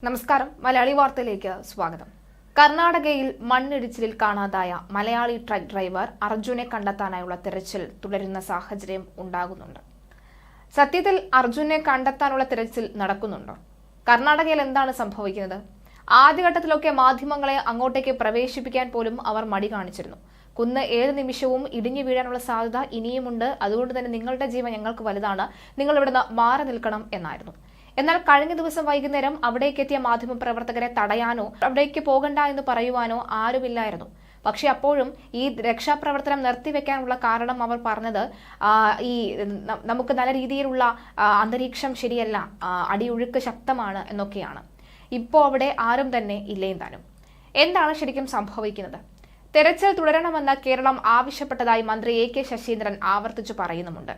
നമസ്കാരം. മലയാളി വാർത്തയിലേക്ക് സ്വാഗതം. കർണാടകയിൽ മണ്ണിടിച്ചിലിൽ കാണാതായ മലയാളി ട്രക്ക് ഡ്രൈവർ അർജുനെ കണ്ടെത്താനായുള്ള തിരച്ചിൽ തുടരുന്ന സാഹചര്യം ഉണ്ടാകുന്നുണ്ട്. സത്യത്തിൽ അർജുനെ കണ്ടെത്താനുള്ള തിരച്ചിൽ നടക്കുന്നുണ്ടോ? കർണാടകയിൽ എന്താണ് സംഭവിക്കുന്നത്? ആദ്യഘട്ടത്തിലൊക്കെ മാധ്യമങ്ങളെ അങ്ങോട്ടേക്ക് പ്രവേശിപ്പിക്കാൻ പോലും അവർ മടി കാണിച്ചിരുന്നു. കുന്ന് ഏത് നിമിഷവും ഇടിഞ്ഞു വീഴാനുള്ള സാധ്യത ഇനിയുമുണ്ട്, അതുകൊണ്ട് തന്നെ നിങ്ങളുടെ ജീവൻ ഞങ്ങൾക്ക് വലുതാണ്, നിങ്ങൾ ഇവിടുന്ന് മാറി നിൽക്കണം എന്നായിരുന്നു. എന്നാൽ കഴിഞ്ഞ ദിവസം വൈകുന്നേരം അവിടേക്കെത്തിയ മാധ്യമപ്രവർത്തകരെ തടയാനോ അവിടേക്ക് പോകണ്ട എന്ന് പറയുവാനോ ആരുമില്ലായിരുന്നു. പക്ഷെ അപ്പോഴും ഈ രക്ഷാപ്രവർത്തനം നിർത്തിവെക്കാനുള്ള കാരണം അവർ പറഞ്ഞത് ഈ നമുക്ക് നല്ല രീതിയിലുള്ള അന്തരീക്ഷം ശരിയല്ല, അടിയൊഴുക്ക് ശക്തമാണ് എന്നൊക്കെയാണ്. ഇപ്പോൾ അവിടെ ആരും തന്നെ ഇല്ലേം താനും. എന്താണ് ശരിക്കും സംഭവിക്കുന്നത്? തെരച്ചിൽ തുടരണമെന്ന് കേരളം ആവശ്യപ്പെട്ടതായി മന്ത്രി എ കെ ശശീന്ദ്രൻ ആവർത്തിച്ചു പറയുന്നുമുണ്ട്.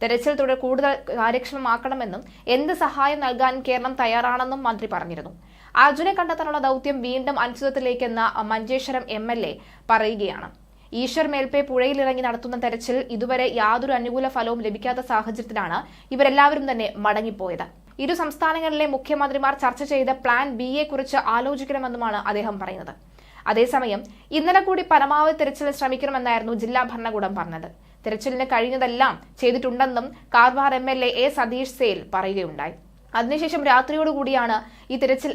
തെരച്ചിൽ കൂടുതൽ കാര്യക്ഷമമാക്കണമെന്നും എന്ത് സഹായം നൽകാൻ കേരളം തയ്യാറാണെന്നും മന്ത്രി പറഞ്ഞിരുന്നു. അർജുനെ കണ്ടെത്താനുള്ള ദൗത്യം വീണ്ടും അനിശ്ചിതത്വത്തിലേക്കെന്ന മഞ്ചേശ്വരം MLA പറയുകയാണ്. ഈശ്വർ മേൽപ്പെ പുഴയിലിറങ്ങി നടത്തുന്ന തെരച്ചിൽ ഇതുവരെ യാതൊരു അനുകൂല ഫലവും ലഭിക്കാത്ത സാഹചര്യത്തിലാണ് ഇവരെല്ലാവരും തന്നെ മടങ്ങിപ്പോയത്. ഇരു സംസ്ഥാനങ്ങളിലെ മുഖ്യമന്ത്രിമാർ ചർച്ച ചെയ്ത പ്ലാൻ B യെക്കുറിച്ച് ആലോചിക്കണമെന്നുമാണ് അദ്ദേഹം പറയുന്നത്. അതേസമയം ഇന്നലെ കൂടി പരമാവധി തെരച്ചിലിന് ശ്രമിക്കണമെന്നായിരുന്നു ജില്ലാ ഭരണകൂടം പറഞ്ഞത്. തെരച്ചിലിന് കഴിഞ്ഞതെല്ലാം ചെയ്തിട്ടുണ്ടെന്നും കാർവാർ MLA A സതീഷ് സേൽ പറയുകയുണ്ടായി. അതിനുശേഷം രാത്രിയോടുകൂടിയാണ് ഈ തെരച്ചിൽ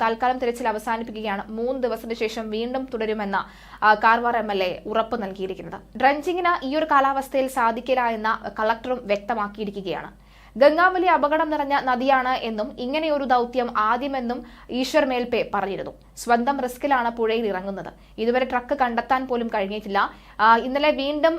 താൽക്കാലം തെരച്ചിൽ അവസാനിപ്പിക്കുകയാണ്. 3 ദിവസത്തിന് ശേഷം വീണ്ടും തുടരുമെന്ന കാർവാർ MLA ഉറപ്പ് നൽകിയിരിക്കുന്നത്. ഡ്രഞ്ചിങ്ങിന് ഈയൊരു കാലാവസ്ഥയിൽ സാധിക്കില്ല എന്ന കളക്ടറും വ്യക്തമാക്കിയിരിക്കുകയാണ്. ഗംഗാവലി അപകടം നിറഞ്ഞ നദിയാണ് എന്നും ഇങ്ങനെയൊരു ദൗത്യം ആദ്യമെന്നും ഈശ്വർ മേൽപ്പെ പറഞ്ഞിരുന്നു. സ്വന്തം റിസ്കിലാണ് പുഴയിൽ ഇറങ്ങുന്നത്. ഇതുവരെ ട്രക്ക് കണ്ടെത്താൻ പോലും കഴിഞ്ഞിട്ടില്ല. ഇന്നലെ വീണ്ടും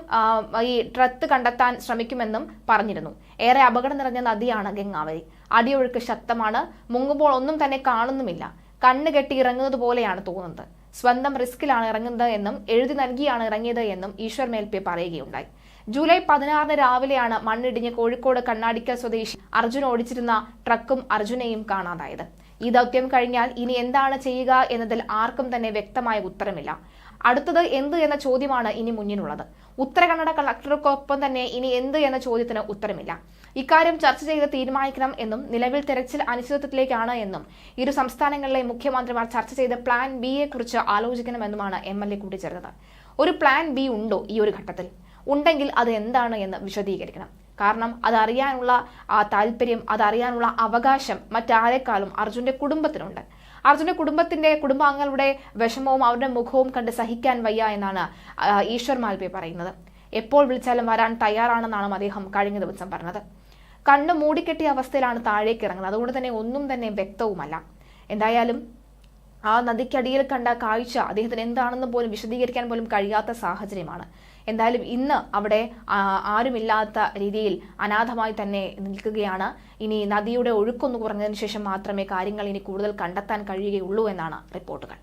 ഈ ട്രക്ക് കണ്ടെത്താൻ ശ്രമിക്കുമെന്നും പറഞ്ഞിരുന്നു. ഏറെ അപകടം നിറഞ്ഞ നദിയാണ് ഗംഗാവലി. അടിയൊഴുക്ക് ശക്തമാണ്. മുങ്ങുമ്പോൾ ഒന്നും തന്നെ കാണുന്നുമില്ല. കണ്ണ് കെട്ടി ഇറങ്ങുന്നത് പോലെയാണ് തോന്നുന്നത്. സ്വന്തം റിസ്കിലാണ് ഇറങ്ങുന്നത് എന്നും എഴുതി നൽകിയാണ് ഇറങ്ങിയത് എന്നും ഈശ്വർ മേൽപ്പെ പറയുകയുണ്ടായി. ജൂലൈ 16 രാവിലെയാണ് മണ്ണിടിഞ്ഞ് കോഴിക്കോട് കണ്ണാടിക്കൽ സ്വദേശി അർജുൻ ഓടിച്ചിരുന്ന ട്രക്കും അർജുനെയും കാണാതായത്. ഈ ദൗത്യം കഴിഞ്ഞാൽ ഇനി എന്താണ് ചെയ്യുക എന്നതിൽ ആർക്കും തന്നെ വ്യക്തമായ ഉത്തരമില്ല. അടുത്തത് എന്ത് എന്ന ചോദ്യമാണ് ഇനി മുന്നിലുള്ളത്. ഉത്തര കന്നഡ കളക്ടർക്കൊപ്പം തന്നെ ഇനി എന്ത് എന്ന ചോദ്യത്തിന് ഉത്തരമില്ല. ഇക്കാര്യം ചർച്ച ചെയ്ത് തീരുമാനിക്കണം എന്നും നിലവിൽ തെരച്ചിൽ അനിശ്ചിതത്വത്തിലേക്കാണ് എന്നും ഇരു സംസ്ഥാനങ്ങളിലെ മുഖ്യമന്ത്രിമാർ ചർച്ച ചെയ്ത പ്ലാൻ B യെക്കുറിച്ച് ആലോചിക്കണമെന്നുമാണ് MLA കൂട്ടിച്ചേർത്തത്. ഒരു പ്ലാൻ B ഉണ്ടോ ഈ ഒരു ഘട്ടത്തിൽ? ഉണ്ടെങ്കിൽ അത് എന്താണ് എന്ന് വിശദീകരിക്കണം. കാരണം അതറിയാനുള്ള താല്പര്യം, അതറിയാനുള്ള അവകാശം മറ്റാരെക്കാളും അർജുന്റെ കുടുംബത്തിനുണ്ട്. അർജുന്റെ കുടുംബാംഗങ്ങളുടെ വിഷമവും അവരുടെ മുഖവും കണ്ട് സഹിക്കാൻ വയ്യ എന്നാണ് ഈശ്വർ മാൽപെ പറയുന്നത്. എപ്പോൾ വിളിച്ചാലും വരാൻ തയ്യാറാണെന്നാണ് അദ്ദേഹം കഴിഞ്ഞ ദിവസം പറഞ്ഞത്. കണ്ണ് മൂടിക്കെട്ടിയ അവസ്ഥയിലാണ് താഴേക്ക് ഇറങ്ങുന്നത്. അതുകൊണ്ട് തന്നെ ഒന്നും തന്നെ വ്യക്തവുമല്ല. എന്തായാലും ആ നദിക്കടിയിൽ കണ്ട കാഴ്ച അദ്ദേഹത്തിന് എന്താണെന്ന് പോലും വിശദീകരിക്കാൻ പോലും കഴിയാത്ത സാഹചര്യമാണ്. എന്തായാലും ഇന്ന് അവിടെ ആരുമില്ലാത്ത രീതിയിൽ അനാഥമായി തന്നെ നിൽക്കുകയാണ്. ഇനി നദിയുടെ ഒഴുക്കൊന്നു കുറഞ്ഞതിന് ശേഷം മാത്രമേ കാര്യങ്ങൾ ഇനി കൂടുതൽ കണ്ടെത്താൻ കഴിയുകയുള്ളൂ എന്നാണ് റിപ്പോർട്ടുകൾ.